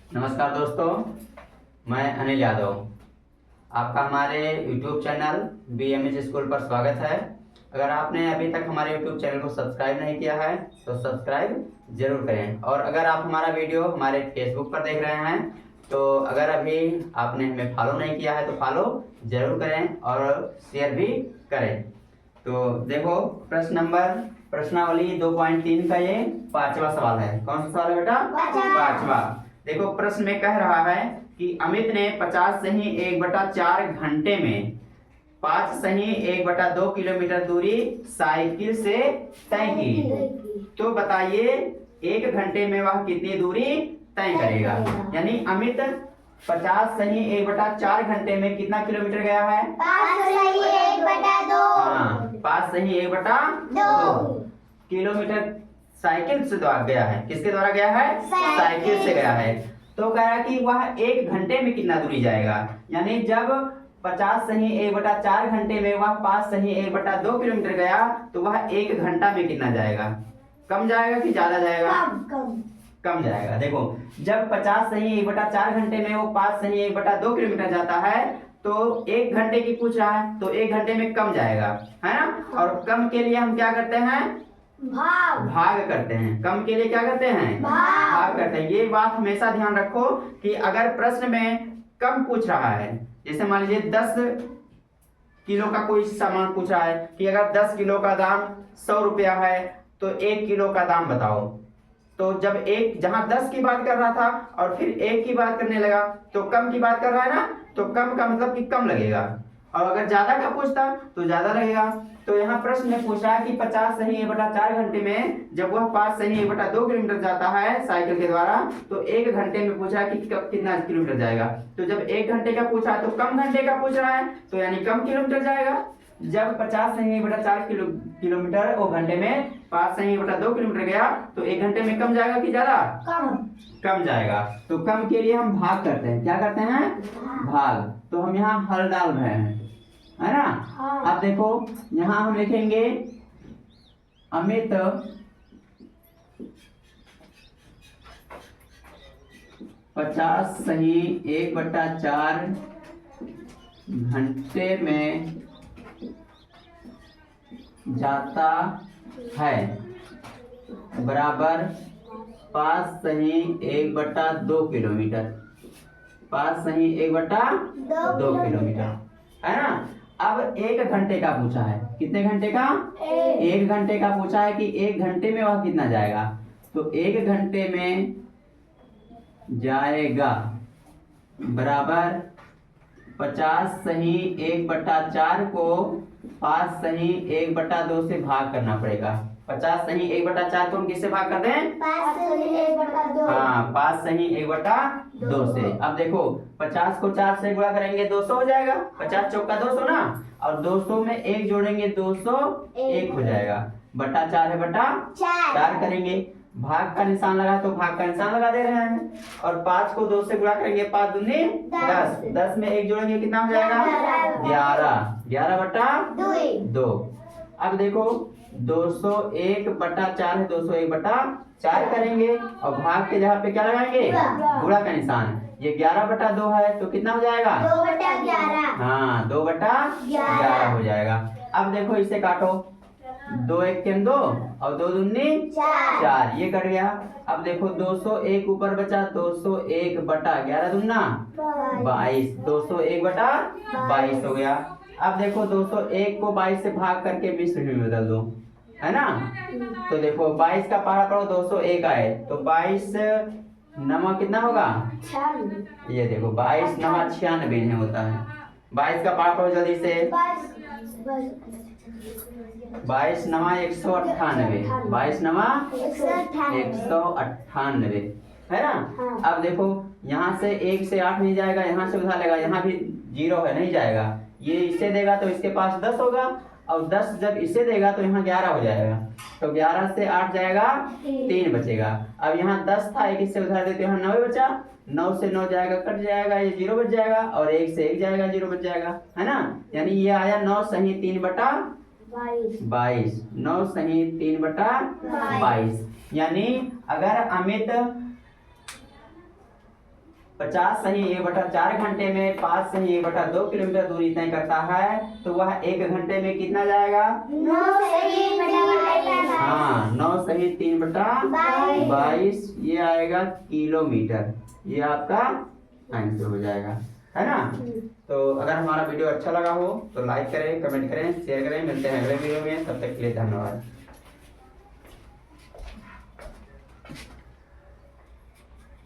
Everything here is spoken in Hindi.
नमस्कार दोस्तों, मैं अनिल यादव। आपका हमारे YouTube चैनल BMS स्कूल पर स्वागत है। अगर आपने अभी तक हमारे YouTube चैनल को सब्सक्राइब नहीं किया है तो सब्सक्राइब जरूर करें। और अगर आप हमारा वीडियो हमारे Facebook पर देख रहे हैं तो अगर अभी आपने हमें फॉलो नहीं किया है तो फॉलो जरूर करें और शेयर भी करें। तो देखो प्रश्नावली 2.3 का ये 5वां सवाल है। कौन सा सवाल है बेटा? 5वां। देखो प्रश्न में कह रहा है कि अमित ने 50 सही 1/4 घंटे में 5 सही 1/2 किलोमीटर दूरी साइकिल से तय की। तो बताइए 1 घंटे में वह कितनी दूरी तय करेगा। यानी अमित 50 सही 1/4 घंटे में कितना किलोमीटर गया है? 5 सही 1/2। हाँ, 5 सही 1/2 किलोमीटर साइकिल से द्वारा गया है। किसके द्वारा गया है? साइकिल से गया है। तो कह रहा है कि वह 1 घंटे में कितना दूरी जाएगा। यानी जब 50 सही 1/4 घंटे में वह 5 सही 1/2 किलोमीटर गया तो वह 1 घंटा में कितना जाएगा? कम जाएगा कि ज्यादा जाएगा? कम जाएगा। देखो जब 50 सही 1/4 घंटे में वो 5 सही 1/2 किलोमीटर जाता है तो 1 घंटे की पूछ रहा है तो 1 घंटे में कम जाएगा, है ना। और कम के लिए हम क्या करते हैं? भाग करते हैं। कम के लिए क्या करते हैं? भाग करते हैं। ये बात हमेशा ध्यान रखो कि अगर प्रश्न में कम पूछ रहा है, जैसे मान लीजिए 10 किलो का कोई सामान पूछ रहा है कि अगर 10 किलो का दाम 100 रुपया है तो 1 किलो का दाम बताओ। तो जब एक जहां 10 की बात कर रहा था और फिर 1 की बात करने लगा तो कम की बात कर रहा है ना, तो कम का मतलब कि कम लगेगा। और अगर ज्यादा का पूछता तो ज्यादा लगेगा। तो यहाँ प्रश्न में पूछा है कि 50 सही 1/4 घंटे में जब वह 5 सही 1/2 किलोमीटर जाता है साइकिल के द्वारा तो 1 घंटे में पूछा है कि कितना किलोमीटर जाएगा। तो जब 1 घंटे का पूछा है तो कम घंटे का पूछ रहा है तो यानी कम किलोमीटर जाएगा। जब 50 सही 1/4 किलोमीटर वो घंटे में 5 सही 1/2 किलोमीटर गया तो 1 घंटे में कम जाएगा कि ज्यादा? कम जाएगा। तो कम के लिए हम भाग करते हैं। क्या करते हैं? भाग। तो हम यहाँ हल डाल रहे हैं, है ना। अब देखो यहाँ हम लिखेंगे अमित 50 सही 1/4 घंटे में जाता है बराबर 5 सही 1/2 किलोमीटर। 5 सही 1/2 किलोमीटर, है ना। अब 1 घंटे का पूछा है। कितने घंटे का? 1 घंटे का पूछा है कि 1 घंटे में वह कितना जाएगा। तो 1 घंटे में जाएगा बराबर 50 सही 1/4 को 5 सही 1/2 से भाग करना पड़ेगा। 50 सही 1/4 को हम किससे भाग करते हैं? 5 सही 1/2। हाँ, 5 सही 1/2 से। अब देखो 50 को 4 से गुणा करेंगे 200 हो जाएगा। 50 चौका 200 ना, और 200 में 1 जोड़ेंगे 201 हो जाएगा। बटा 4 है बटा 4 करेंगे। भाग का निशान लगा तो भाग का निशान लगा दे रहे हैं। और 5 को 2 से गुणा करेंगे 5 दूनी 10। 10 में 1 जोड़ेंगे कितना हो जाएगा? 11। 11 बटा 2। अब देखो 201/4 है, 201/4 करेंगे और भाग के जगह पे क्या लगाएंगे? गुणा का निशान। ये 11/2 है तो कितना हो जाएगा? 2/11। हाँ, 2/11 हो जाएगा। अब देखो इसे काटो। 2 1 के 2 और 2 दूनी 4, ये कट गया। अब देखो 201 ऊपर बचा, 201/11 दूना 22, 201/22 हो गया। अब देखो 201 को 22 से भाग करके 20 में बदल दो, है ना। तो देखो 22 का पहाड़ा पढ़ो 201 आए तो 22 नमा कितना होगा? ये देखो 22 नमा 96 होता है। 22 का पहाड़ा पढ़ो जल्दी से। 22 नमा 198, 22 नमा 198, है ना। अब देखो यहाँ से 1 से 8 नहीं जाएगा, यहाँ से उधर लेगा, यहाँ भी 0 है नहीं जाएगा। ये इसे देगा तो इसके पास 10 होगा और 10 जब इसे देगा तो यहाँ 11 हो जाएगा। तो 11 से 8 जाएगा 3 बचेगा। अब यहाँ 10 था, 1 इससे उधार देते यहाँ 9 बचा। 9 से 9 जाएगा कट जाएगा, ये 0 बच जाएगा और 1 से 1 जाएगा 0 बच जाएगा, है ना। यानी ये आया 9 सही 3/22। 9 सही 3/22। यानी अगर अमित 50 सही 1/4 घंटे में 5 सही 1/2 किलोमीटर दूरी तय करता है तो वह 1 घंटे में कितना जाएगा? 9 सही 1 बटा 22। हाँ 9 सही 3/22 ये आएगा किलोमीटर। ये आपका आंसर हो जाएगा, है ना। तो अगर हमारा वीडियो अच्छा लगा हो तो लाइक करें, कमेंट करें, शेयर करें। मिलते हैं अगले वीडियो में, तब तक के लिए धन्यवाद।